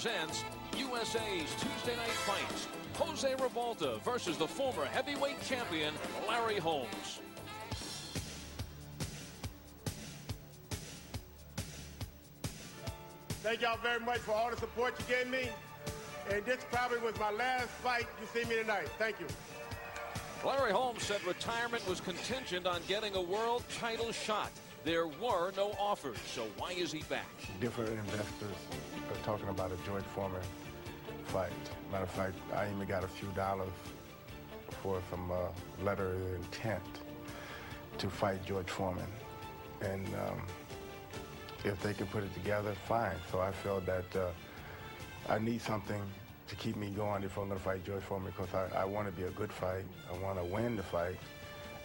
presents USA's Tuesday Night Fights. Jose Ribalta versus the former heavyweight champion, Larry Holmes. Thank y'all very much for all the support you gave me. And this probably was my last fight you see me tonight. Thank you. Larry Holmes said retirement was contingent on getting a world title shot. There were no offers, so why is he back? Different investors are talking about a George Foreman fight. Matter of fact, I even got a few dollars for some letter of intent to fight George Foreman. And if they can put it together, fine. So I felt that I need something to keep me going if I'm going to fight George Foreman, because I want to be a good fight. I want to win the fight.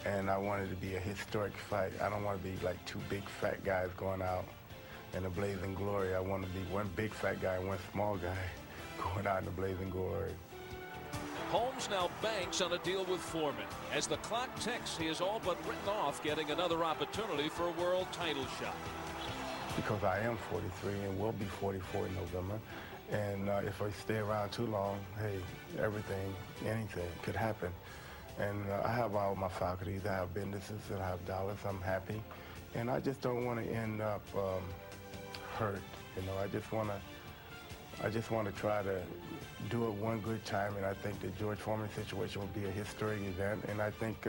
And I want it to be a historic fight. I don't want to be like two big fat guys going out in a blazing glory. I want to be one big fat guy and one small guy going out in a blazing glory. Holmes now banks on a deal with Foreman. As the clock ticks, he has all but written off getting another opportunity for a world title shot. Because I am 43 and will be 44 in November. And if I stay around too long, hey, everything, anything could happen. And I have all my faculties. I have businesses and I have dollars. I'm happy. And I just don't want to end up hurt. You know, I just want to try to do it one good time. And I think the George Foreman situation will be a historic event. And I think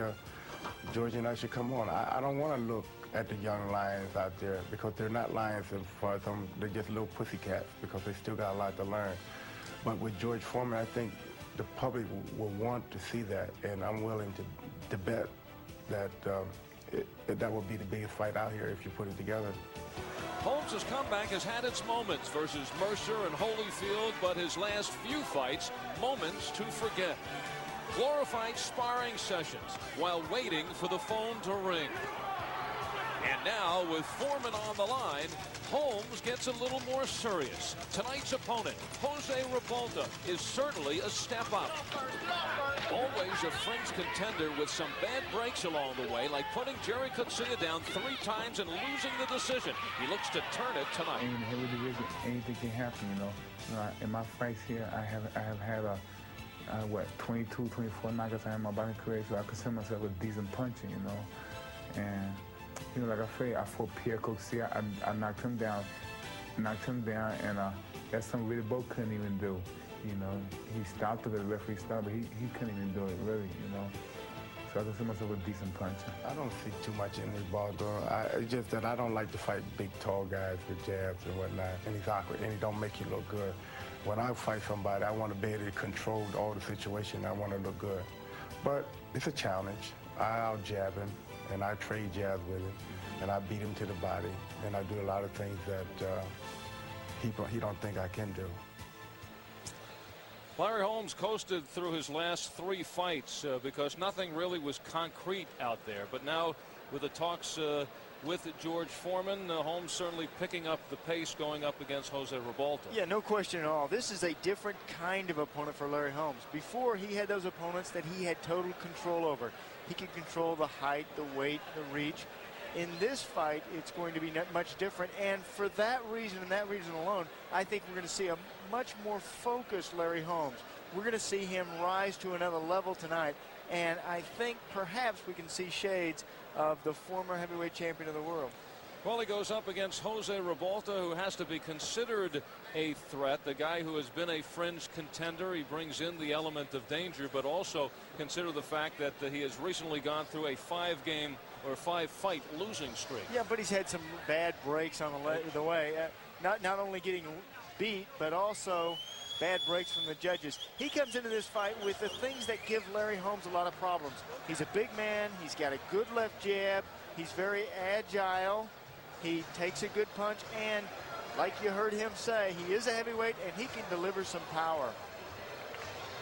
George and I should come on. I don't want to look at the young lions out there, because they're not lions as far as they're just little pussycats, because they still got a lot to learn. But with George Foreman, I think the public will want to see that, and I'm willing to bet that that will be the biggest fight out here if you put it together. Holmes' comeback has had its moments versus Mercer and Holyfield, but his last few fights, moments to forget. Glorified sparring sessions while waiting for the phone to ring. And now, with Foreman on the line, Holmes gets a little more serious. Tonight's opponent, Jose Ribalta, is certainly a step up. Always a fringe contender with some bad breaks along the way, like putting Jerry Coetzee down 3 times and losing the decision. He looks to turn it tonight. In the heavy division, anything can happen, you know. In my fights here, I have had what, 22, 24 knockouts in my boxing career, so I consider myself a decent puncher, you know. And you know, like I say, I fought Pierre Coetzee. I knocked him down, and that's something really both couldn't even do. You know, he stopped it, the referee stopped, but he couldn't even do it, really, you know. So I consider myself a decent puncher. I don't see too much in this ball, though. It's just that I don't like to fight big, tall guys with jabs and whatnot, and he's awkward, and he don't make you look good. When I fight somebody, I want to be able to control all the situation. I want to look good. But it's a challenge. I'll jab him, and I trade jabs with him, and I beat him to the body, and I do a lot of things that he don't think I can do. Larry Holmes coasted through his last 3 fights because nothing really was concrete out there. But now, with the talks with George Foreman, Holmes certainly picking up the pace going up against Jose Ribalta. Yeah, no question at all. This is a different kind of opponent for Larry Holmes. Before, he had those opponents that he had total control over. He could control the height, the weight, the reach. In this fight, it's going to be much different, and for that reason and that reason alone, I think we're going to see a much more focused Larry Holmes. We're going to see him rise to another level tonight, and I think perhaps we can see shades of the former heavyweight champion of the world. Well, he goes up against Jose Ribalta, who has to be considered a threat, the guy who has been a fringe contender. He brings in the element of danger, but also consider the fact that he has recently gone through a 5-game or 5-fight losing streak. Yeah, but he's had some bad breaks on the way. Not only getting beat, but also bad breaks from the judges. He comes into this fight with the things that give Larry Holmes a lot of problems. He's a big man. He's got a good left jab. He's very agile. He takes a good punch, and like you heard him say, he is a heavyweight and he can deliver some power.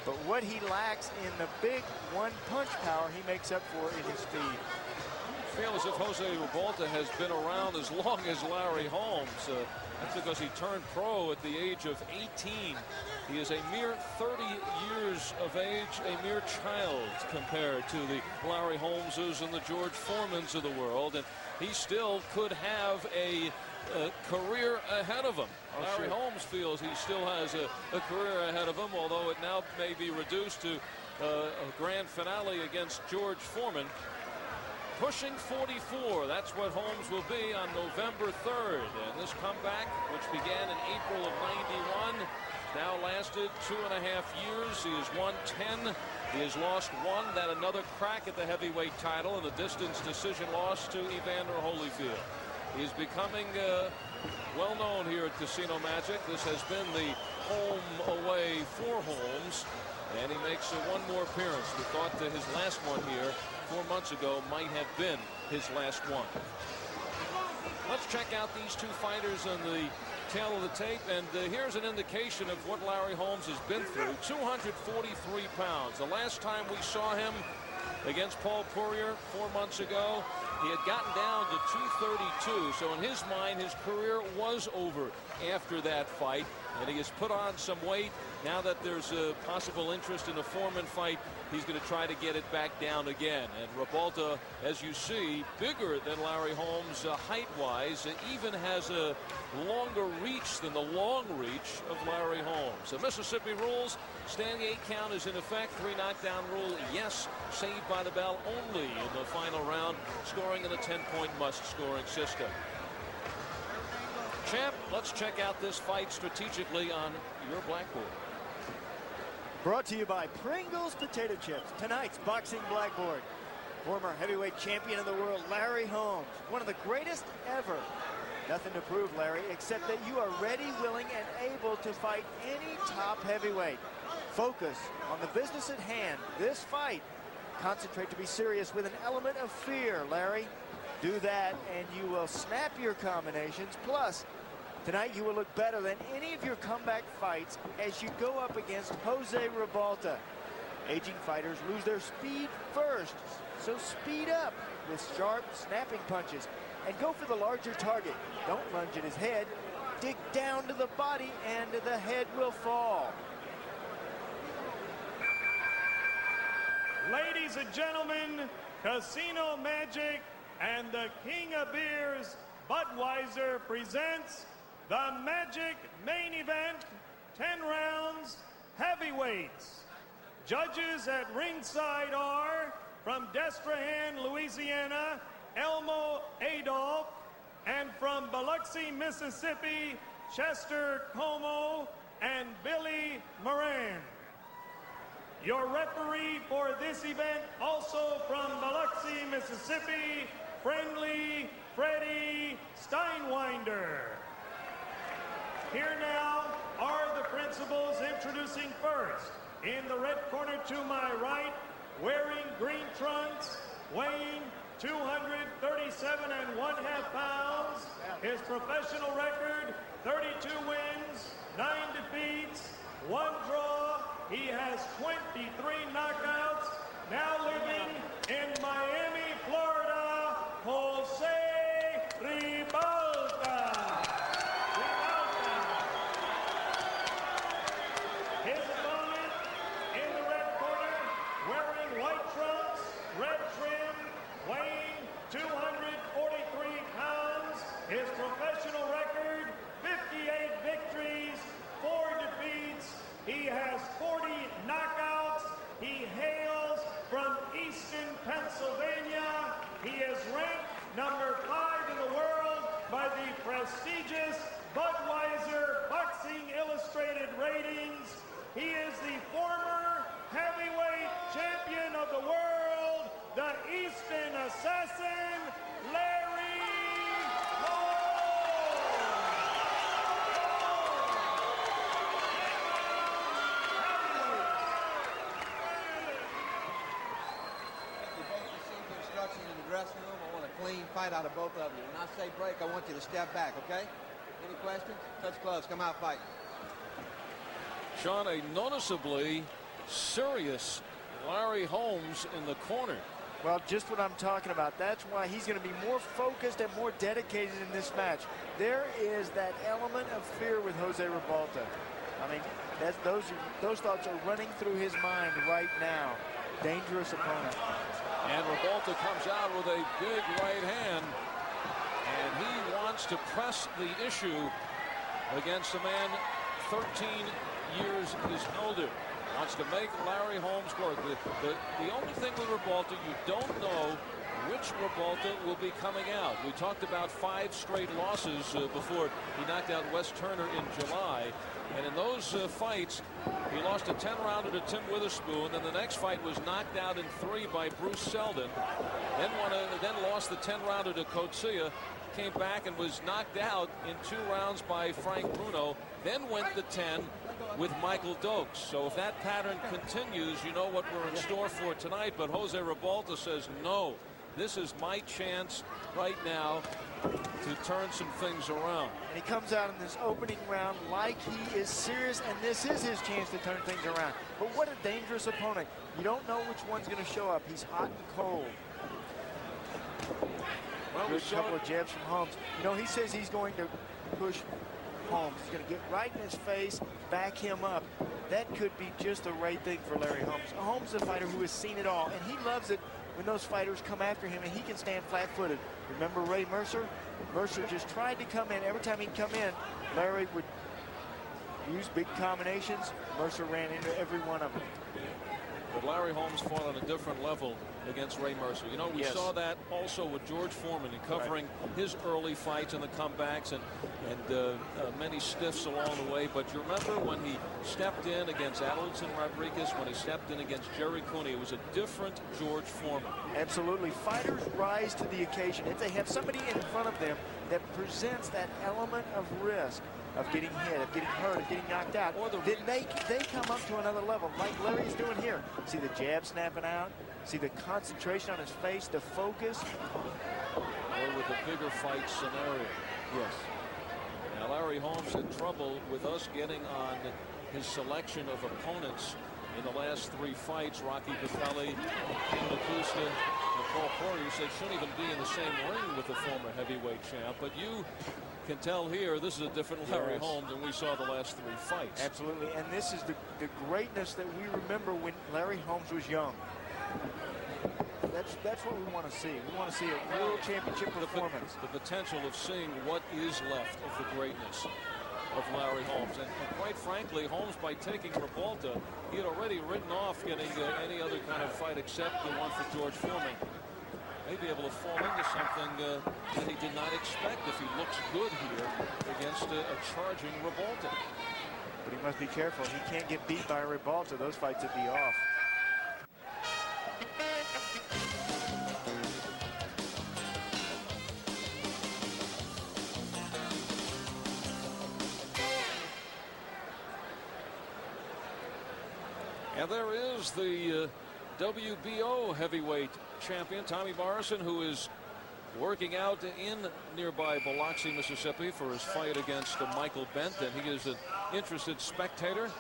But what he lacks in the big one-punch power, he makes up for in his speed. I feel as if Jose Ribalta has been around as long as Larry Holmes. That's because he turned pro at the age of 18. He is a mere 30 years of age, a mere child compared to the Larry Holmeses and the George Foremans of the world. And he still could have a career ahead of him. Larry Holmes feels he still has a career ahead of him, although it now may be reduced to a grand finale against George Foreman. Pushing 44, that's what Holmes will be on November 3rd. And this comeback, which began in April of '91, now lasted 2.5 years. He has won 10. He has lost 1. That another crack at the heavyweight title, and a distance decision loss to Evander Holyfield. He's becoming well known here at Casino Magic. This has been the home away for Holmes, and he makes one more appearance. We thought that his last one here 4 months ago might have been his last one. Let's check out these two fighters on the tail of the tape, and here's an indication of what Larry Holmes has been through. 243 pounds. The last time we saw him against Paul Poirier 4 months ago, he had gotten down to 232. So in his mind, his career was over after that fight, and he has put on some weight. Now that there's a possible interest in a Foreman fight, he's going to try to get it back down again. And Ribalta, as you see, bigger than Larry Holmes height-wise, even has a longer reach than the long reach of Larry Holmes. The Mississippi rules, standing 8 count is in effect. 3 knockdown rule, yes. Saved by the bell only in the final round, scoring in a 10-point must-scoring system. Champ, let's check out this fight strategically on your blackboard. Brought to you by Pringles Potato Chips, tonight's boxing blackboard. Former heavyweight champion of the world, Larry Holmes, one of the greatest ever. Nothing to prove, Larry, except that you are ready, willing, and able to fight any top heavyweight. Focus on the business at hand, this fight. Concentrate to be serious with an element of fear, Larry. Do that, and you will snap your combinations. Plus, tonight you will look better than any of your comeback fights as you go up against Jose Ribalta. Aging fighters lose their speed first, so speed up with sharp, snapping punches and go for the larger target. Don't lunge at his head. Dig down to the body and the head will fall. Ladies and gentlemen, Casino Magic and the King of Beers, Budweiser, presents the Magic Main Event, 10 rounds, heavyweights. Judges at ringside are, from Destrehan, Louisiana, Elmo Adolph, and from Biloxi, Mississippi, Chester Como and Billy Moran. Your referee for this event, also from Biloxi, Mississippi, Friendly Freddie Steinwinder. Here now are the principals introducing first. In the red corner to my right, wearing green trunks, weighing 237 1/2 pounds. His professional record, 32 wins, 9 defeats, 1 draw. He has 23 knockouts. Now living in Miami, Florida, Jose Ribalta. His opponent in the red corner, wearing white trunks, red trim, weighing 243 pounds. His professional record, 58 victories, 4 defeats. He has 40 knockouts. He hails from Easton, Pennsylvania. He is ranked number 5 in the world by the prestigious Budweiser Boxing Illustrated ratings. He is the former heavyweight champion of the world, the Easton Assassin, Larry Holmes. Instructions in the dressing room. I want a clean fight out of both of you. When I say break, I want you to step back, okay? Any questions? Touch gloves. Come out fighting. Sean, a noticeably serious Larry Holmes in the corner. Well, just what I'm talking about. That's why he's going to be more focused and more dedicated in this match. There is that element of fear with Jose Ribalta. I mean, those thoughts are running through his mind right now. Dangerous opponent. And Ribalta comes out with a big right hand. And he won wants to press the issue against a man 13 years his elder. Wants to make Larry Holmes work. The only thing with Ribalta, you don't know which Ribalta will be coming out. We talked about 5 straight losses before he knocked out Wes Turner in July. And in those fights, he lost a 10-rounder to Tim Witherspoon. And the next fight was knocked out in 3 by Bruce Seldon. Then lost the 10-rounder to Coetzee. Came back and was knocked out in 2 rounds by Frank Bruno. Then went to 10 with Michael Dokes. So if that pattern continues, you know what we're in store for tonight. But Jose Ribalta says, no, this is my chance right now to turn some things around. And he comes out in this opening round like he is serious, and this is his chance to turn things around. But what a dangerous opponent. You don't know which one's going to show up. He's hot and cold. Well, Good couple of jabs from Holmes. You know, he says he's going to push Holmes. He's going to get right in his face, back him up. That could be just the right thing for Larry Holmes. Holmes is a fighter who has seen it all, and he loves it when those fighters come after him and he can stand flat-footed. Remember Ray Mercer? Mercer just tried to come in. Every time he'd come in, Larry would use big combinations. Mercer ran into every one of them. But Larry Holmes fought on a different level against Ray Mercer. You know, we saw that also with George Foreman in covering his early fights and the comebacks and many stiffs along the way. But you remember when he stepped in against Adolfson Rodriguez, when he stepped in against Jerry Cooney, it was a different George Foreman. Absolutely. Fighters rise to the occasion. If they have somebody in front of them that presents that element of risk, of getting hit, of getting hurt, of getting knocked out, then they come up to another level, like Larry's doing here. See the jab snapping out, see the concentration on his face, the focus. Or with a bigger fight scenario. Yes. Now Larry Holmes had trouble with us getting on his selection of opponents in the last 3 fights. Rocky Batelli, Ken Makusta, and Paul Poirier. You said shouldn't even be in the same ring with the former heavyweight champ, but you can tell here this is a different Larry Holmes than we saw the last 3 fights. Absolutely, and this is the greatness that we remember when Larry Holmes was young. That's what we want to see. We want to see a real championship performance. The potential of seeing what is left of the greatness of Larry Holmes. And quite frankly, Holmes, by taking Ribalta, he had already written off getting any other kind of fight except the one for George Foreman. May be able to fall into something that he did not expect if he looks good here against a charging Ribalta. But he must be careful. He can't get beat by Ribalta. Those fights would be off. And there is the WBO heavyweight champion, Tommy Morrison, who is working out in nearby Biloxi, Mississippi for his fight against Michael Benton. He is an interested spectator.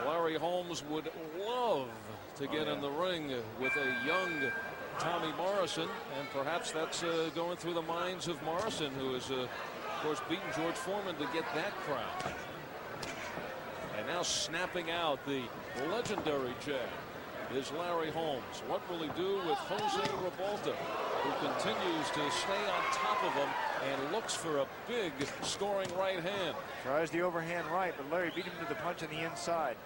Larry Holmes would love to get in the ring with a young Tommy Morrison, and perhaps that's going through the minds of Morrison, who has, of course, beaten George Foreman to get that crown. And now snapping out the legendary jab is Larry Holmes. What will he do with Jose Ribalta, who continues to stay on top of him and looks for a big scoring right hand? Tries the overhand right, but Larry beat him to the punch on the inside.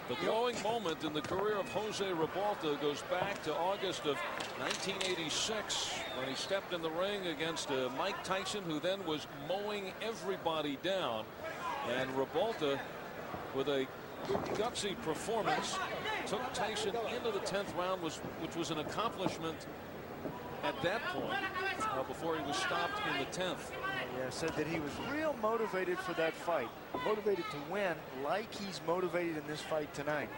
The glowing moment in the career of Jose Ribalta goes back to August of 1986 when he stepped in the ring against Mike Tyson, who then was mowing everybody down. And Ribalta, with a gutsy performance, took Tyson into the 10th round, which was an accomplishment at that point before he was stopped in the 10th. Yeah, said that he was real motivated for that fight, motivated to win like he's motivated in this fight tonight.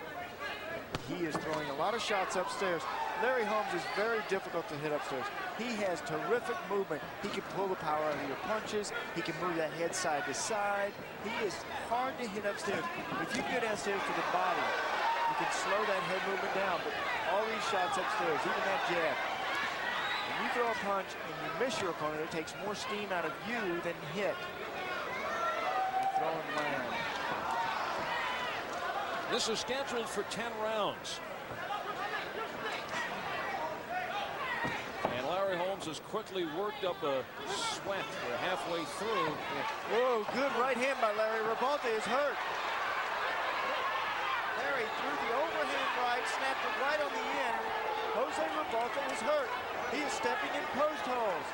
He is throwing a lot of shots upstairs. Larry Holmes is very difficult to hit upstairs. He has terrific movement. He can pull the power out of your punches. He can move that head side to side. He is hard to hit upstairs. If you get downstairs to the body, you can slow that head movement down. But all these shots upstairs, even that jab, when you throw a punch and you miss your opponent, it takes more steam out of you than hit. You throw and land. This is scheduled for 10 rounds. And Larry Holmes has quickly worked up a sweat. We're halfway through. Whoa, good right hand by Larry. Ribalta is hurt. Larry threw the overhand right, snapped it right on the end. Jose Ribalta is hurt. He is stepping in post holes.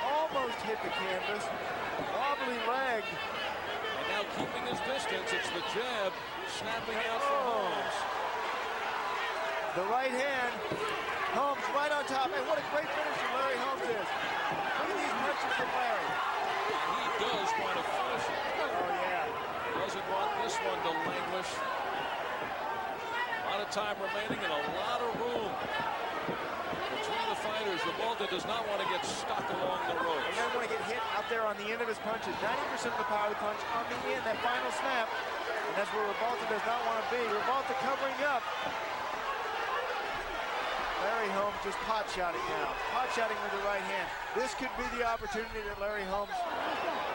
Almost hit the canvas. Wobbly leg. And now keeping his distance, it's the jab snapping out for Holmes. The right hand. Holmes right on top. And what a great finisher Larry Holmes is. Look at these punches from Larry. He does want to finish it. Oh, yeah. Doesn't want this one to languish. A lot of time remaining and a lot of room between the fighters. Ribalta does not want to get stuck along the ropes. He doesn't want to get hit out there on the end of his punches. 90% of the power of the punch on the end, that final snap. And that's where Ribalta does not want to be. Ribalta covering up. Larry Holmes just pot-shotting now. Pot-shotting with the right hand. This could be the opportunity that Larry Holmes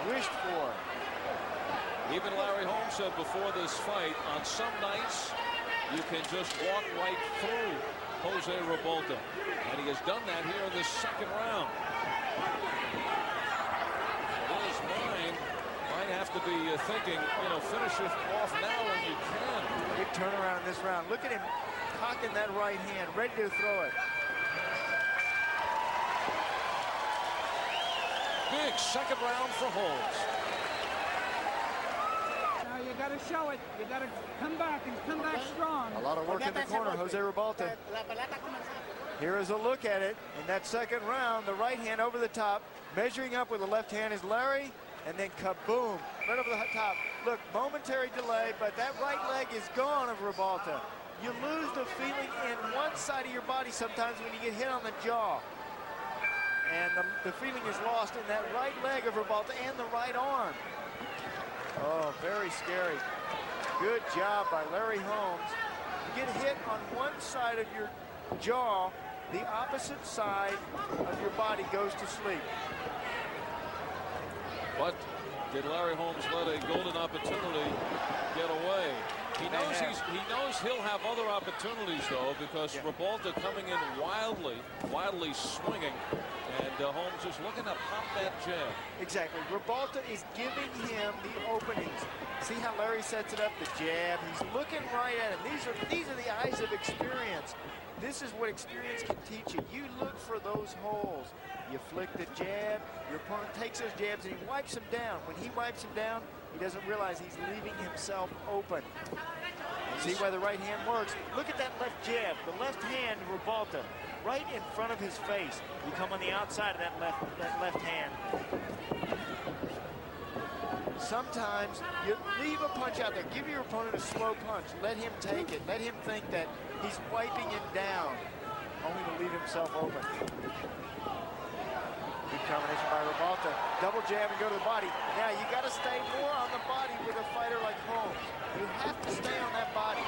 wished for. Even Larry Holmes said before this fight, on some nights, you can just walk right through Jose Ribalta. And he has done that here in this second round. His mind might have to be thinking, you know, finish it off now when you can. Big turnaround in this round. Look at him cocking that right hand, ready to throw it. Big second round for Holmes. Now you got to show it. You got to come back and come back strong. A lot of work in the corner, Jose Ribalta. Here is a look at it in that second round. The right hand over the top, measuring up with the left hand is Larry, and then kaboom, right over the top. Look, momentary delay, but that right leg is gone of Ribalta. You lose the feeling in one side of your body sometimes when you get hit on the jaw. And the feeling is lost in that right leg of Ribalta and the right arm. Oh, very scary. Good job by Larry Holmes. You get hit on one side of your jaw, the opposite side of your body goes to sleep. But did Larry Holmes let a golden opportunity get away? He knows he'll have other opportunities though, because Ribalta coming in wildly swinging, and Holmes is looking to pop that jab. Exactly. Ribalta is giving him the openings. See how Larry sets it up, the jab. He's looking right at him. These are the eyes of experience. This is what experience can teach you. You look for those holes. You flick the jab. Your opponent takes those jabs and he wipes them down. When he wipes them down, he doesn't realize he's leaving himself open. See why the right hand works. Look at that left jab. The left hand, Ribalta, right in front of his face. You come on the outside of that left hand. Sometimes you leave a punch out there. Give your opponent a slow punch. Let him take it. Let him think that he's wiping it down, only to leave himself open. Good combination by Ribalta. Double jab and go to the body. Now you got to stay more on the body with a fighter like Holmes. You have to stay on that body.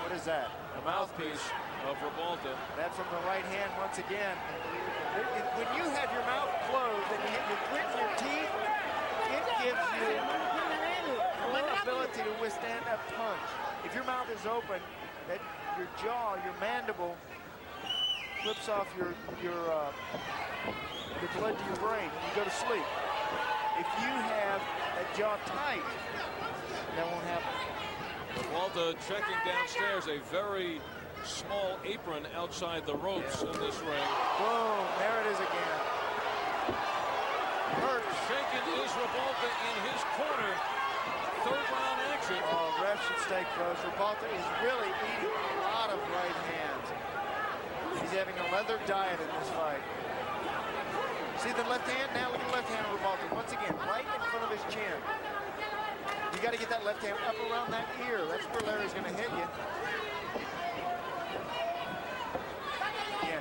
What is that? The mouthpiece of Ribalta. That from the right hand once again. When you have your mouth closed and you grit your teeth, it gives you more ability to withstand a punch. If your mouth is open, that your jaw, your mandible, flips off the blood to your brain and you go to sleep. If you have that jaw tight, that won't happen. Ribalta checking downstairs, a very small apron outside the ropes in this ring. Boom, there it is again. Hurt. Shaken is Ribalta in his corner. Third round action. Oh, ref should stay close. Ribalta is really eating a lot of right hands. He's having a leather diet in this fight. See the left hand? Now look at the left hand of Ribalta. Once again, right in front of his chin. You got to get that left hand up around that ear. That's where Larry's going to hit you.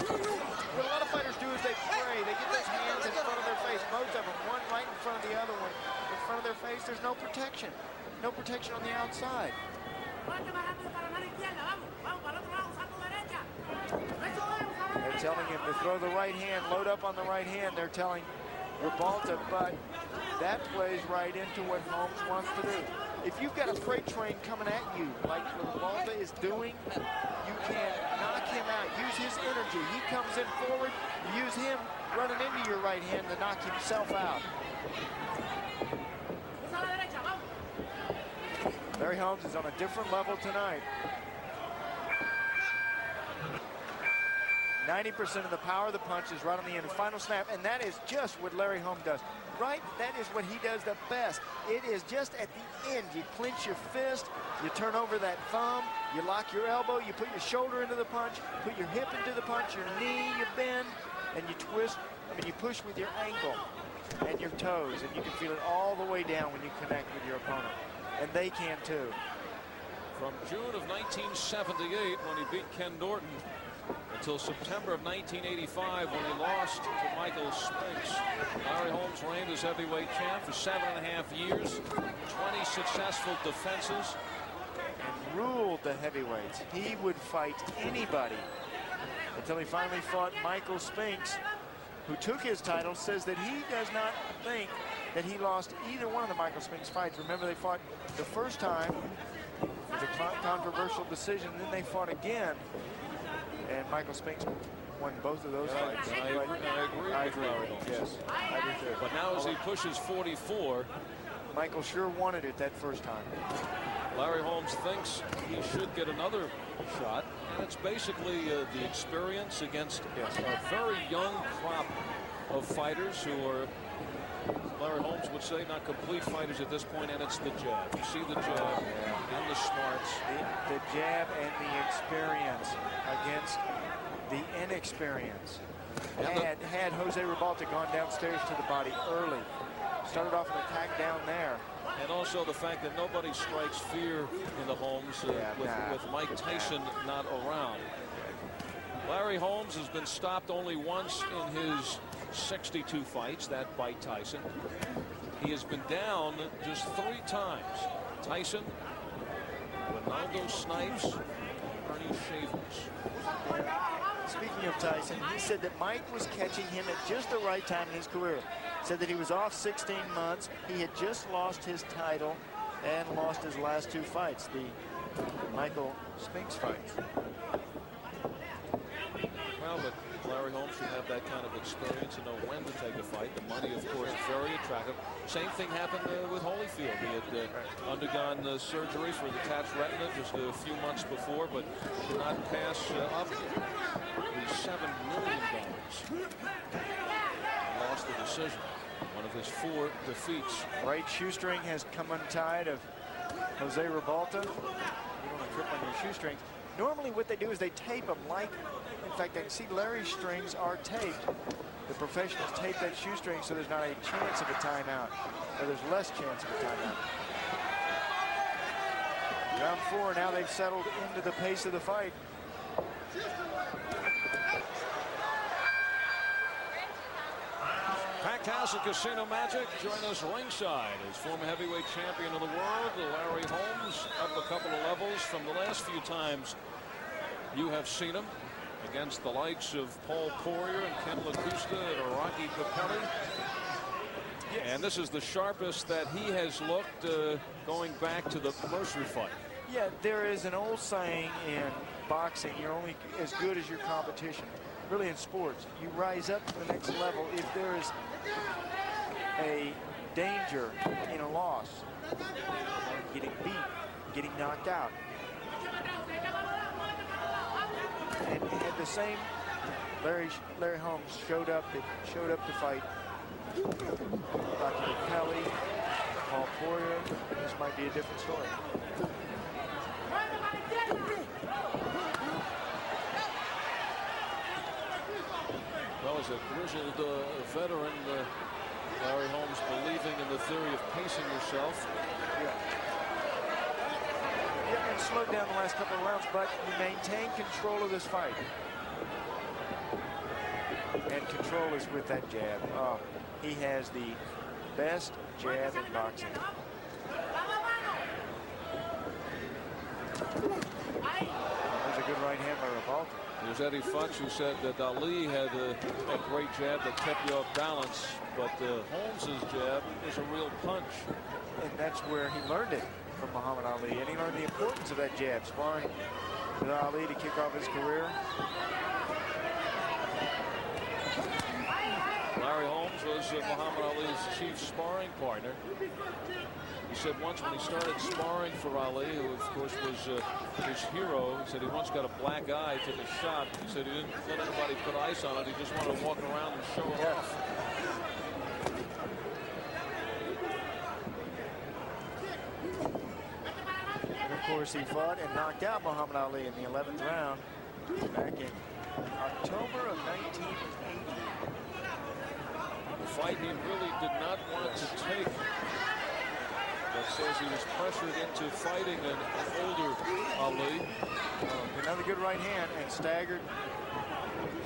What a lot of fighters do is they pray. They get those hands in front of their face. Most of them, one right in front of the other one. In front of their face, there's no protection. No protection on the outside. They're telling him to throw the right hand, load up on the right hand. They're telling Ribalta, but that plays right into what Holmes wants to do. If you've got a freight train coming at you, like Ribalta is doing, you can knock him out. Use his energy. He comes in forward. Use him running into your right hand to knock himself out. Larry Holmes is on a different level tonight. 90% of the power of the punch is right on the end. Final snap, and that is just what Larry Holmes does. Right? That is what he does the best. It is just at the end. You clench your fist, you turn over that thumb, you lock your elbow, you put your shoulder into the punch, put your hip into the punch, your knee, you bend, and you twist. You push with your ankle and your toes, and you can feel it all the way down when you connect with your opponent. And they can too. From June of 1978, when he beat Ken Norton, until September of 1985, when he lost to Michael Spinks, Larry Holmes reigned as heavyweight champ for 7.5 years, 20 successful defenses, and ruled the heavyweights. He would fight anybody until he finally fought Michael Spinks, who took his title. Says that he does not think that he lost either one of the Michael Spinks fights. Remember, they fought the first time with a controversial decision, and then they fought again, and Michael Spinks won both of those fights. I agree with Larry Holmes. Yes, I do too. But now as he pushes 44, Michael sure wanted it that first time. Larry Holmes thinks he should get another shot, and it's basically the experience against a very young crop of fighters who are, Larry Holmes would say, not complete fighters at this point, and it's the jab. You see the jab and the smarts. The jab and the experience against the inexperience. Had Jose Ribalta gone downstairs to the body early, started off an attack down there. And also the fact that nobody strikes fear in the Holmes with Mike Tyson not around. Larry Holmes has been stopped only once in his 62 fights, that by Tyson. He has been down just 3 times. Tyson, Ronaldo Snipes, Ernie Shavers. Speaking of Tyson, he said that Mike was catching him at just the right time in his career. Said that he was off 16 months. He had just lost his title and lost his last 2 fights, the Michael Spinks fights. Well, but Larry Holmes should have that kind of experience and know when to take a fight. The money, of course, is very attractive. Same thing happened with Holyfield. He had undergone surgery for detached retina just a few months before, but did not pass up the $7 million. Lost the decision. One of his 4 defeats. Right shoestring has come untied of Jose Ribalta. You don't want to trip on your shoestrings. Normally what they do is they tape them like, in fact, I can see Larry's strings are taped. The professionals tape that shoestring so there's not a chance of a timeout, or there's less chance of a timeout. Round 4, now they've settled into the pace of the fight. Packed house at Casino Magic. Join us ringside as former heavyweight champion of the world, Larry Holmes, up a couple of levels from the last few times you have seen him, against the likes of Paul Poirier and Ken LaCusta and Rocky Capelli. Yes. And this is the sharpest that he has looked going back to the Mercer fight. Yeah, there is an old saying in boxing, you're only as good as your competition. Really in sports, you rise up to the next level if there is a danger in a loss, getting beat, getting knocked out. And had the same, Larry Holmes showed up to fight Dr. Kelly, Paul Poirier. This might be a different story. Well, as a grizzled veteran, Larry Holmes believing in the theory of pacing yourself. Yeah, and slowed down the last couple of rounds, but he maintained control of this fight. And control is with that jab. Oh, he has the best jab in boxing. There's a good right hand by Ribalta. There's Eddie Futch, who said that Ali had a great jab that kept you off balance, but Holmes's jab is a real punch. And that's where he learned it from Muhammad Ali, and he learned the importance of that jab, sparring with Ali to kick off his career. Larry Holmes was Muhammad Ali's chief sparring partner. He said once when he started sparring for Ali, who of course was his hero, he said he once got a black eye, took a shot. He said he didn't let anybody put ice on it. He just wanted to walk around and show it off. And of course, he fought and knocked out Muhammad Ali in the 11th round back in October of 1980. The fight he really did not want to take. That says he was pressured into fighting an older Ali. Another good right hand and staggered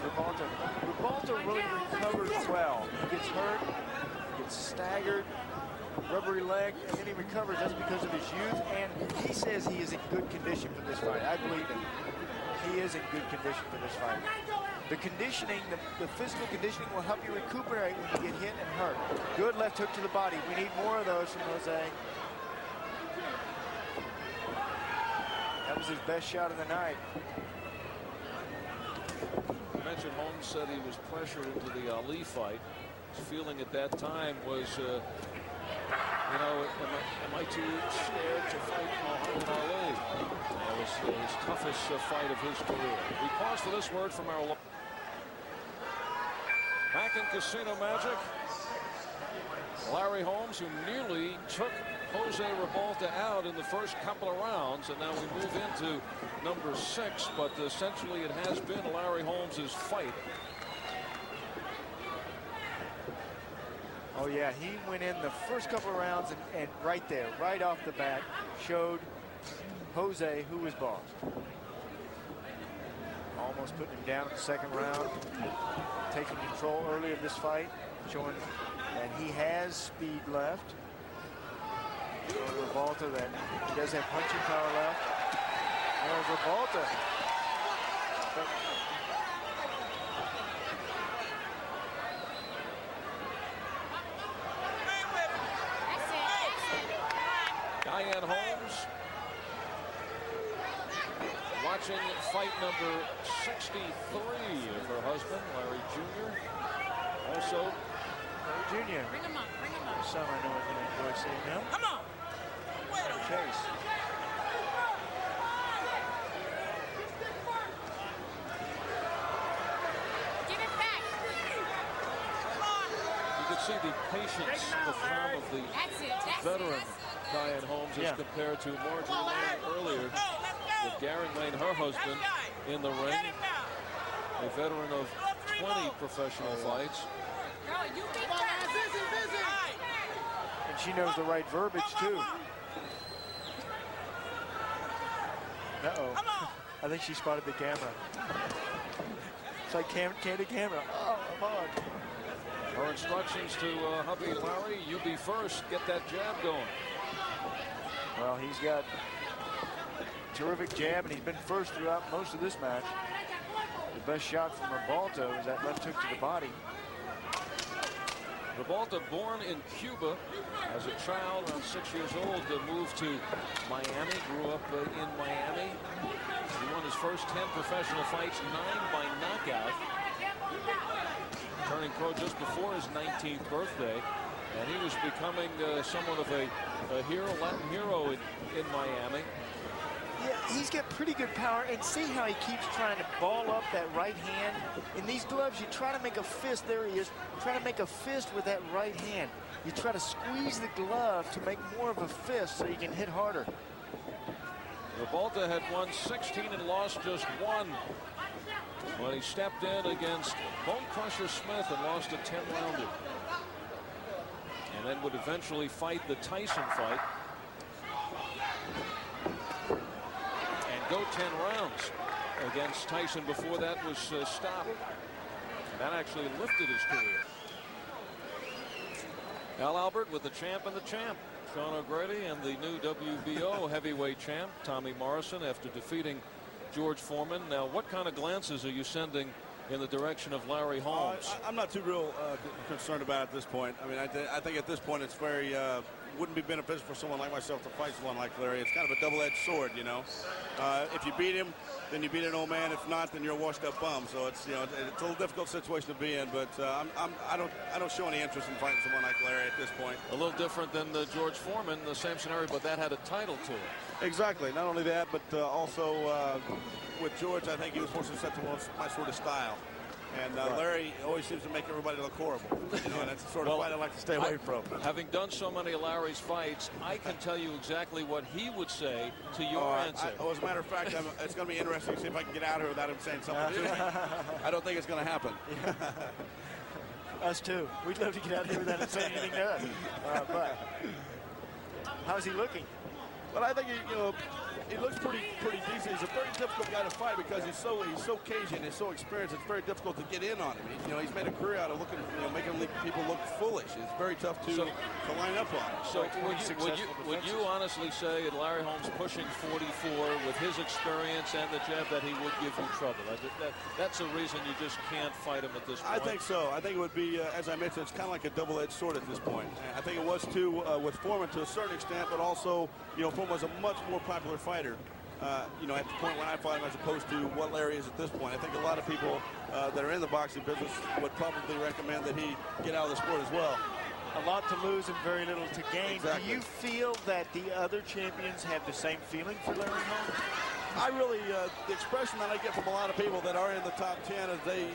Ribalta. Ribalta really recovered well. He gets hurt, gets staggered, rubbery leg, and then he recovers. That's because of his youth, and he says he is in good condition for this fight. I believe him. He is in good condition for this fight. The conditioning, the physical conditioning will help you recuperate when you get hit and hurt. Good left hook to the body. We need more of those from Jose. That was his best shot of the night. You mentioned Holmes said he was pressured into the Ali fight. His feeling at that time was, you know, am I too scared to fight Muhammad Ali? That was his toughest fight of his career. We pause for this word from our... Back in Casino Magic, Larry Holmes, who nearly took Jose Ribalta out in the first couple of rounds, and now we move into number 6, but essentially it has been Larry Holmes's fight. Oh yeah, he went in the first couple of rounds and right there, right off the bat, showed Jose who was boss. Almost putting him down in the second round, taking control early of this fight, showing that he has speed left. Showing Ribalta that he does have punching power left. There's Ribalta. Diane Holmes watching fight number 63 of her husband, Larry Jr. Also, Larry Jr. Bring him up, bring him up. Son, I know is going to enjoy seeing him. Come on. Chase. Give it back. Come on. You can see the patience, the calm of the veteran Diane Holmes as compared to Marjorie Lane earlier with Garen Lane, her husband, in the ring. A veteran of 20 professional fights. Girl, you beat that. Busy. And she knows the right verbiage, too. Uh-oh. I think she spotted the camera. It's like candid camera. Oh, come on. Her instructions to hubby Larry, you be first, get that jab going. Well, he's got a terrific jab, and he's been first throughout most of this match. The best shot from Ribalta was that left hook to the body. Ribalta, born in Cuba as a child, around 6 years old, moved to Miami, grew up in Miami. He won his first 10 professional fights, 9 by knockout. Turning pro just before his 19th birthday. And he was becoming somewhat of a hero, Latin hero in Miami. Yeah, he's got pretty good power, and see how he keeps trying to ball up that right hand. In these gloves, you try to make a fist. There he is, trying to make a fist with that right hand. You try to squeeze the glove to make more of a fist so you can hit harder. Ribalta had won 16 and lost just 1 when he stepped in against Bone Crusher Smith and lost a 10-rounder. And then would eventually fight the Tyson fight. Go 10 rounds against Tyson before that was stopped. And that actually lifted his career. Al Albert with the champ and the champ. Sean O'Grady and the new WBO heavyweight champ, Tommy Morrison, after defeating George Foreman. Now, what kind of glances are you sending in the direction of Larry Holmes? I'm not too real concerned about it at this point. I mean, I think at this point it's very wouldn't be beneficial for someone like myself to fight someone like Larry. It's kind of a double-edged sword, you know. If you beat him, then you beat an old man. If not, then you're a washed-up bum. So it's, you know, it's a little difficult situation to be in. But I don't show any interest in fighting someone like Larry at this point. A little different than the George Foreman, the same scenario, but that had a title to it. Exactly. Not only that, but also with George, I think he was more susceptible to my sort of style. And Larry always seems to make everybody look horrible. You know, and that's the sort of fight I like to stay away from. Having done so many of Larry's fights, I can tell you exactly what he would say to your answer. As a matter of fact, it's going to be interesting to see if I can get out of here without him saying something to me. I don't think it's going to happen. Us too. We'd love to get out there without him saying anything to us. But how's he looking? But I think he looks pretty decent. He's a very difficult guy to fight because he's so Cajun, he's so experienced. It's very difficult to get in on him. He's made a career out of making people look foolish. It's very tough to line up on. So would you honestly say that Larry Holmes pushing 44 with his experience and the jab that he would give you trouble? That's a reason you just can't fight him at this point. I think so. I think it would be, as I mentioned, it's kind of like a double-edged sword at this point. I think it was too with Foreman to a certain extent, but also Foreman was a much more popular fighter. At the point when I fought him as opposed to what Larry is at this point. I think a lot of people that are in the boxing business would probably recommend that he get out of the sport as well. A lot to lose and very little to gain. Exactly. Do you feel that the other champions have the same feeling for Larry Holmes? I really, the expression that I get from a lot of people that are in the top 10 is they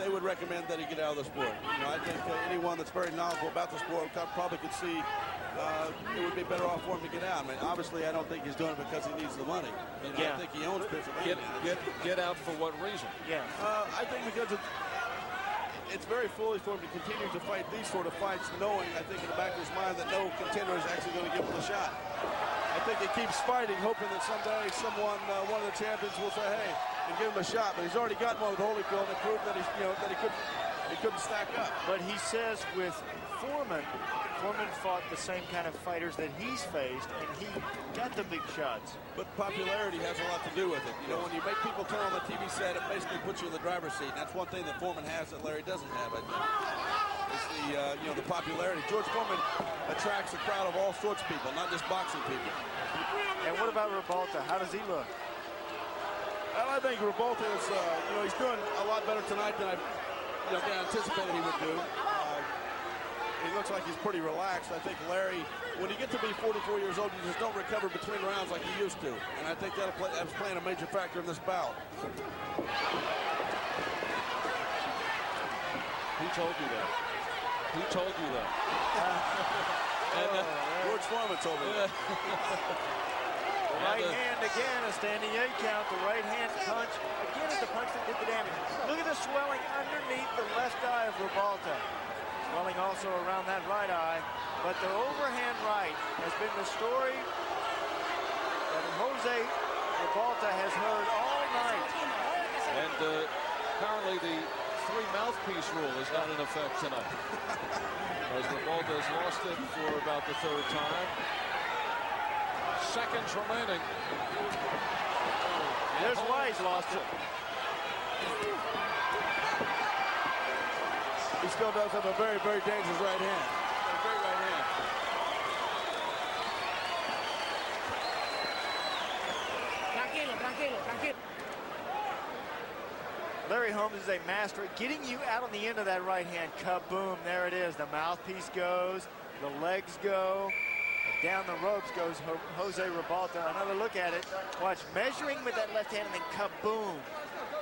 would recommend that he get out of the sport. I think anyone that's very knowledgeable about the sport probably could see it would be better off for him to get out. I mean, obviously, I don't think he's doing it because he needs the money. I think he owns Pennsylvania. Get out for what reason? Yeah. I think because it's very foolish for him to continue to fight these sort of fights, knowing, I think, in the back of his mind that no contender is actually going to give him a shot. I think he keeps fighting, hoping that someday someone, one of the champions, will say, "Hey," and give him a shot. But he's already got one with Holyfield and proved that he couldn't stack up. But he says with Foreman fought the same kind of fighters that he's faced, and he got the big shots. But popularity has a lot to do with it. When you make people turn on the TV set, it basically puts you in the driver's seat. And that's one thing that Foreman has that Larry doesn't have, I think. It's the popularity. George Foreman attracts a crowd of all sorts of people, not just boxing people. And what about Ribalta? How does he look? Well, I think Ribalta is, he's doing a lot better tonight than I anticipated he would do. He looks like he's pretty relaxed. I think Larry, when you get to be 44 years old, you just don't recover between rounds like you used to. And I think that's playing a major factor in this bout. Who told you that? Who told you that? George Foreman told me that. The right hand again, a standing 8 count. The right hand punch again is the punch that did the damage. Look at the swelling underneath the left eye of Ribalta. Swelling also around that right eye, but the overhand right has been the story that Jose Ribalta has heard all night. And apparently the 3 mouthpiece rule is not in effect tonight. As Ribalta has lost it for about the 3rd time. Seconds remaining. There's why he's lost it. He still does have a very, very dangerous right hand. A great right hand. Tranquilo. Larry Holmes is a master at getting you out on the end of that right hand. Kaboom, there it is. The mouthpiece goes, the legs go, and down the ropes goes Jose Ribalta. Another look at it. Watch, measuring with that left hand and then kaboom.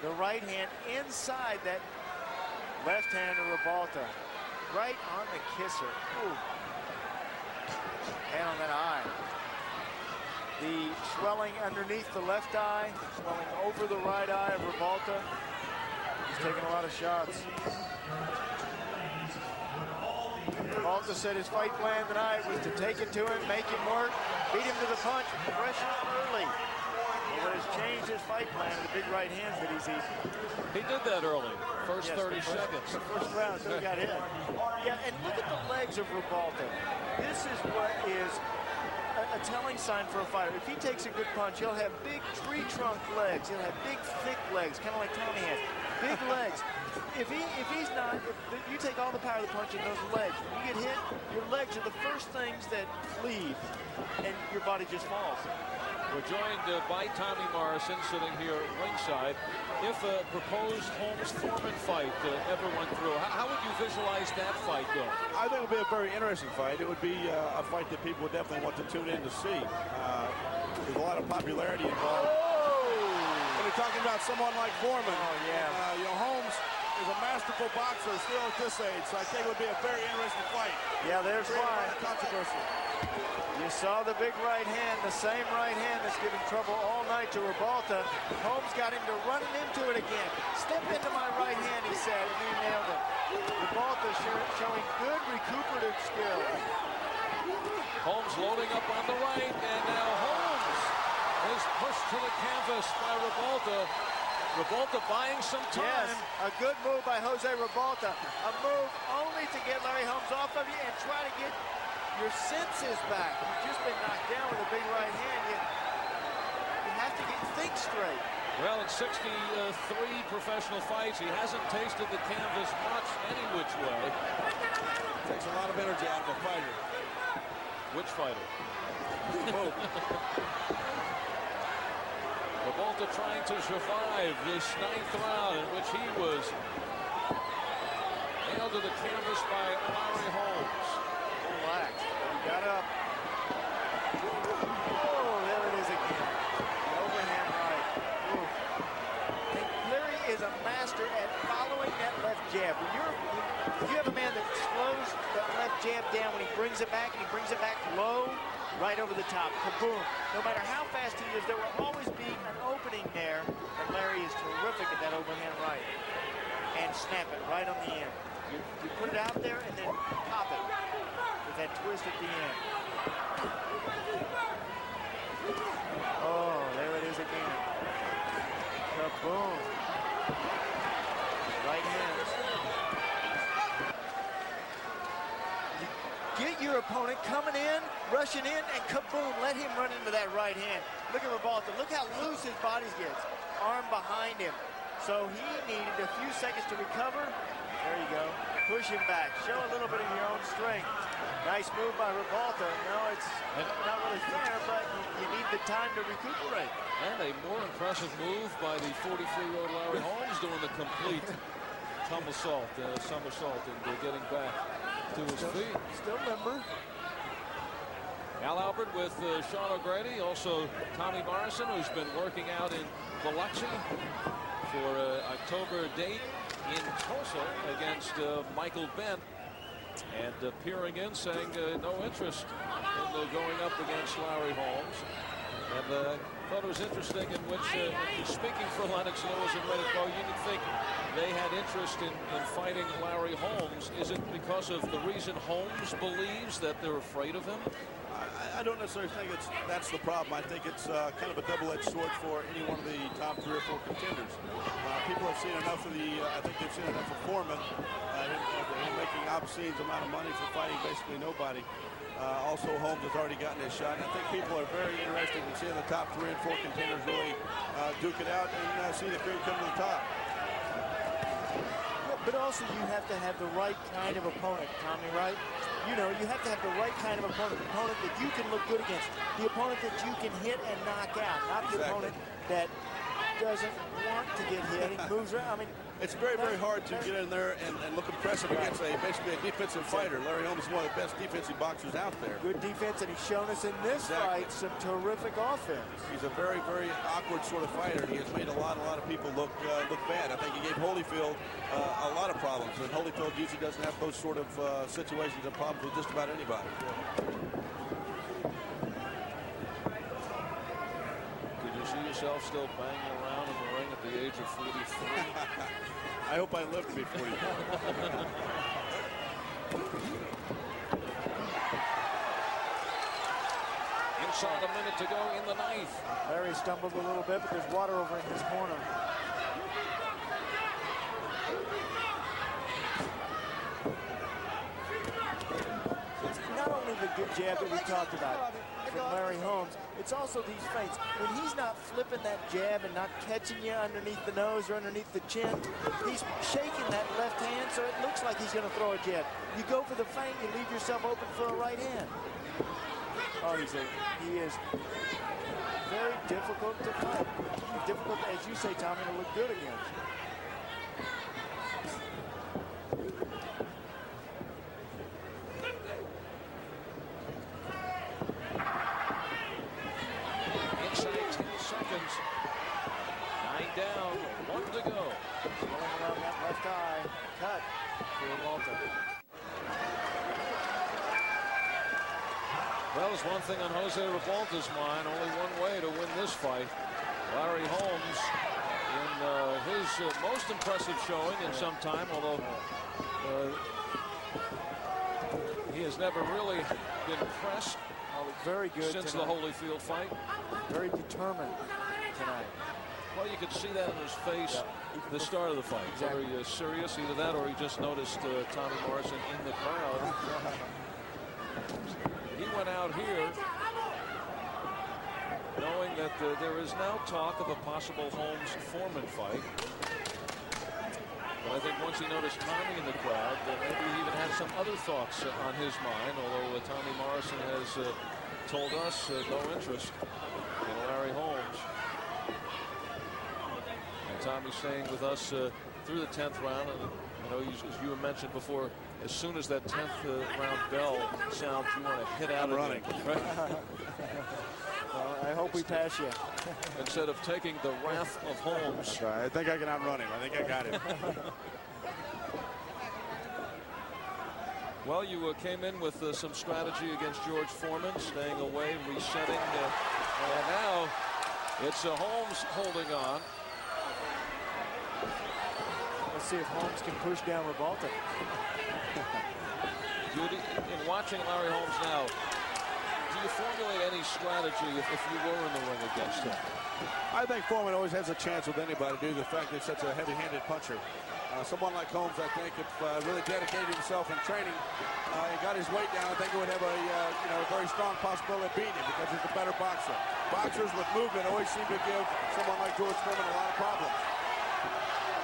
The right hand inside that left hand of Ribalta, right on the kisser. Ooh. And on that eye. The swelling underneath the left eye, swelling over the right eye of Ribalta. He's taking a lot of shots. Ribalta said his fight plan tonight was to take it to him, make him work, beat him to the punch, pressure early. What has changed his fight plan are the big right hands that he's eating. He did that early, first 30 seconds. The first round, so he got hit. Yeah, and look at the legs of Ribalta. This is what is a telling sign for a fighter. If he takes a good punch, he'll have big tree trunk legs. He'll have big, thick legs, kind of like Tommy has. Big legs. If he's not, if you take all the power of the punch in those legs, when you get hit, your legs are the first things that leave, and your body just falls. We're joined by Tommy Morrison sitting here ringside. If a proposed Holmes-Foreman fight ever went through, how would you visualize that fight going? I think it would be a very interesting fight. It would be a fight that people would definitely want to tune in to see. There's a lot of popularity involved. When you're talking about someone like Foreman, you know, Holmes is a masterful boxer still at this age, so I think it would be a very interesting fight. Yeah, there's why. Controversy. You saw the big right hand, the same right hand that's giving trouble all night to Ribalta. Holmes got him to running into it again. Step into my right hand, he said, and he nailed it. Ribalta showing good recuperative skill. Holmes loading up on the right, and now Holmes is pushed to the canvas by Ribalta. Ribalta buying some time. Yes, a good move by Jose Ribalta. A move only to get Larry Holmes off of you and try to get your senses back. You've just been knocked down with a big right hand. You have to think straight. Well, in 63 professional fights, he hasn't tasted the canvas much any which way. Takes a lot of energy out of a fighter. Which fighter? Ribalta trying to survive this 9th round in which he was nailed to the canvas by Larry Holmes. Relax. He got up. Oh, there it is again. The overhand right. Ooh. Larry is a master at following that left jab. If you have a man that slows that left jab down when he brings it back, and he brings it back low, right over the top, kaboom. No matter how fast he is, there will always be an opening there, and Larry is terrific at that overhand right. And snap it right on the end. You put it out there and then pop it with that twist at the end. Oh, there it is again. Kaboom. Right hands. Get your opponent coming in, rushing in, and kaboom, let him run into that right hand. Look at Ribalta. Look how loose his body gets. Arm behind him. So he needed a few seconds to recover. There you go. Push him back. Show a little bit of your own strength. Nice move by Ribalta. No, it's not really fair, but you need the time to recuperate. And a more impressive move by the 43-year-old Larry Holmes doing the complete somersault and getting back to his feet. Still limber. Al Albert with Sean O'Grady, also Tommy Morrison, who's been working out in Biloxi for October date in Tulsa against Michael Bent, and peering in, saying no interest in going up against Larry Holmes. And I thought it was interesting in which, speaking for Lennox Lewis and Riddick Bowe, you would think they had interest in fighting Larry Holmes. Is it because of the reason Holmes believes that they're afraid of him? I don't necessarily think that's the problem. I think it's kind of a double-edged sword for any one of the top 3 or 4 contenders. People have seen enough of I think they've seen enough of Foreman, him making obscene amount of money for fighting basically nobody. Also, Holmes has already gotten his shot. And I think people are very interested in seeing the top 3 and 4 contenders really duke it out and see the cream come to the top. But also you have to have the right kind of opponent, Tommy, right? You know, you have to have the right kind of opponent, the opponent that you can look good against, the opponent that you can hit and knock out, not the opponent that doesn't want to get hit. He moves around. I mean, it's very, very hard to get in there and look impressive against basically a defensive fighter. Larry Holmes is one of the best defensive boxers out there. Good defense, and he's shown us in this fight some terrific offense. He's a very, very awkward sort of fighter. He has made a lot of people look bad. I think he gave Holyfield a lot of problems, and Holyfield usually doesn't have those sort of situations and problems with just about anybody. Could you see yourself still banging around in the ring at the age of 43? I hope I live to be 44. Inside a minute to go in the 9th. Larry stumbled a little bit, but there's water over in his corner. It's not only the good jab that we talked about from Larry Holmes. It's also these feints. When he's not flipping that jab and not catching you underneath the nose or underneath the chin, he's shaking that left hand so it looks like he's going to throw a jab. You go for the feint, you leave yourself open for a right hand. Oh, he is very difficult to fight. Difficult, as you say, Tommy, to look good against. Inside 10 seconds. 9 down, 1 to go. Rolling around that left eye. Cut for Ribalta. Well, there's one thing on Jose Ribalta's mind, only one way to win this fight. Larry Holmes in his most impressive showing in some time, although he has never really been pressed very good since tonight. the Holyfield fight. Very determined tonight. Well, you could see that in his face at the start of the fight. Exactly. Very serious, either that or he just noticed Tommy Morrison in the crowd. He went out here knowing that there is now talk of a possible Holmes-Foreman fight. But I think once he noticed Tommy in the crowd, maybe he even had some other thoughts on his mind, although Tommy Morrison has told us no interest in Larry Holmes. And Tommy's staying with us through the 10th round. And, you know, as you mentioned before, as soon as that 10th round bell sounds, you want to hit out running. Right? Well, I hope we pass you. Instead of taking the wrath of Holmes. That's right. I think I can outrun him. I think I got him. Well, you came in with some strategy against George Foreman, staying away, resetting. And now it's Holmes holding on. Let's see if Holmes can push down Ribalta. In watching Larry Holmes now, do you formulate any strategy if you were in the ring against him? I think Foreman always has a chance with anybody due to the fact that he's such a heavy-handed puncher. Someone like Holmes, I think, if really dedicated himself in training and got his weight down, I think he would have a very strong possibility of beating him because he's a better boxer. Boxers with movement always seem to give someone like George Foreman a lot of problems.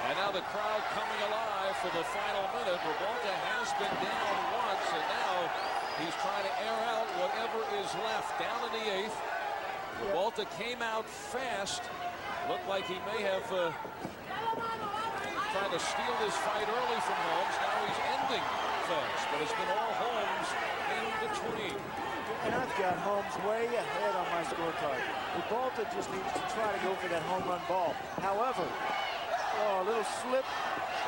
And now the crowd coming alive for the final minute. Ribalta has been down once, and now he's trying to air out whatever is left. Down in the 8th. Ribalta came out fast. Looked like he may have tried to steal this fight early from Holmes. Now he's ending fast, but it's been all Holmes in between. And I've got Holmes way ahead on my scorecard. Ribalta just needs to try to go for that home run ball. However, a little slip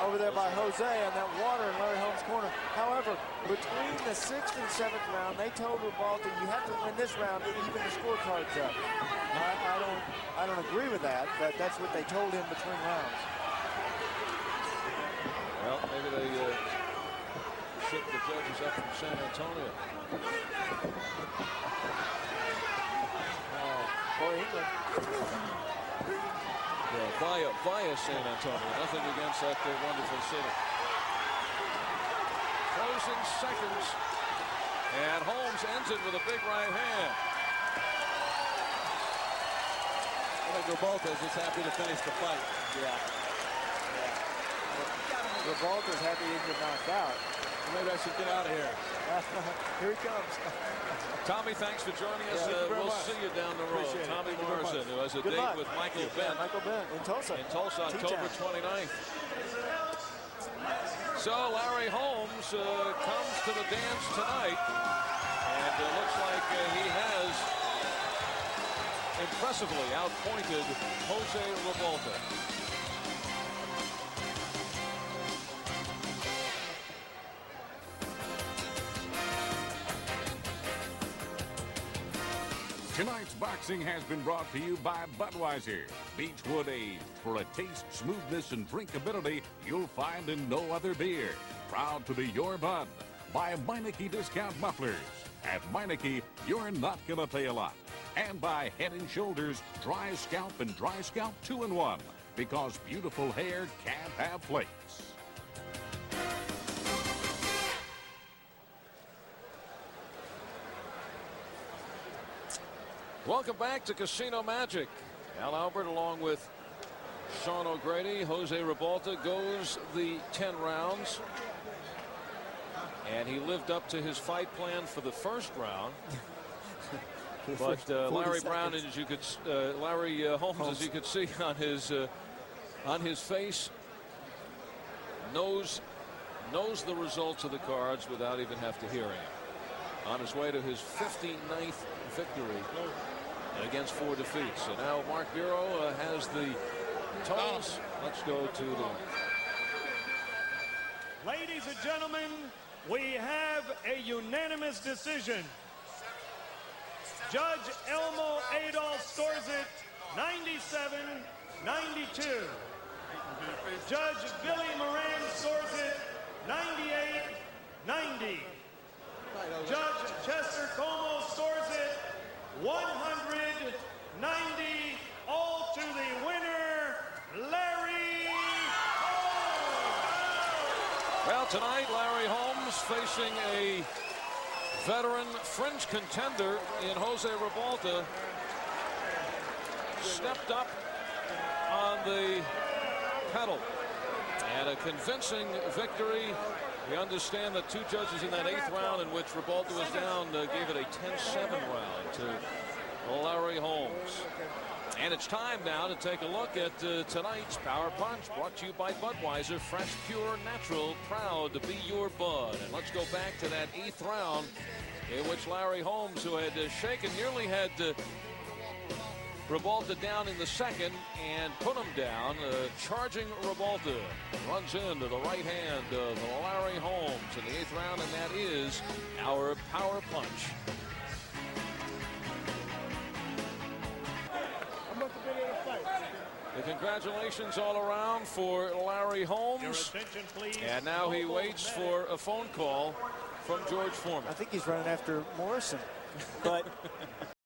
over there by Jose on that water in Larry Holmes' corner. However, between the 6th and 7th round, they told Ribalta, you have to win this round to even the scorecards up. I don't agree with that, but that's what they told him between rounds. Well, maybe they shipped the judges up from San Antonio. For England. Yeah, via San Antonio. Nothing against that wonderful city. Closing seconds. And Holmes ends it with a big right hand. I think Ribalta is just happy to finish the fight. Yeah. Ribalta's happy he get knocked out. Maybe I should get out of here. Here he comes. Tommy, thanks for joining us. We'll see you down the road. Tommy Morrison, who has a Good date luck. with Michael Bent. Michael Bent in Tulsa. In Tulsa, October 29th. So Larry Holmes comes to the dance tonight. And it looks like he has impressively outpointed Jose Ribalta. Tonight's boxing has been brought to you by Budweiser. Beechwood aged for a taste, smoothness, and drinkability you'll find in no other beer. Proud to be your Bud. By Meineke Discount Mufflers. At Meineke, you're not going to pay a lot. And by Head & Shoulders Dry Scalp and Dry Scalp 2-in-1. Because beautiful hair can't have flakes. Welcome back to Casino Magic. Al Albert along with Sean O'Grady. Jose Ribalta goes the 10 rounds. And he lived up to his fight plan for the first round. But Larry Brown, as you could, Larry Holmes, as you could see on his face, knows the results of the cards without even have to hearing it. On his way to his 59th victory against 4 defeats. So now Mark Bureau has the totals. Let's go to the. Ladies and gentlemen, we have a unanimous decision. Judge Elmo Adolph scores it 97-92. Judge Billy Moran scores it 98-90. Judge Chester Como scores it 190. All to the winner, Larry Holmes. Well, tonight, Larry Holmes facing a veteran fringe contender in Jose Ribalta. Stepped up on the pedal. And a convincing victory. We understand that 2 judges in that 8th round in which Ribalta was down gave it a 10-7 round to Larry Holmes. And it's time now to take a look at tonight's Power Punch, brought to you by Budweiser. Fresh, pure, natural, proud to be your Bud. And let's go back to that 8th round in which Larry Holmes, who had nearly had Ribalta down in the 2nd and put him down, charging Ribalta. Runs into the right hand of Larry Holmes in the 8th round, and that is our Power Punch. The congratulations all around for Larry Holmes. And now he waits for a phone call from George Foreman. I think he's running after Morrison, but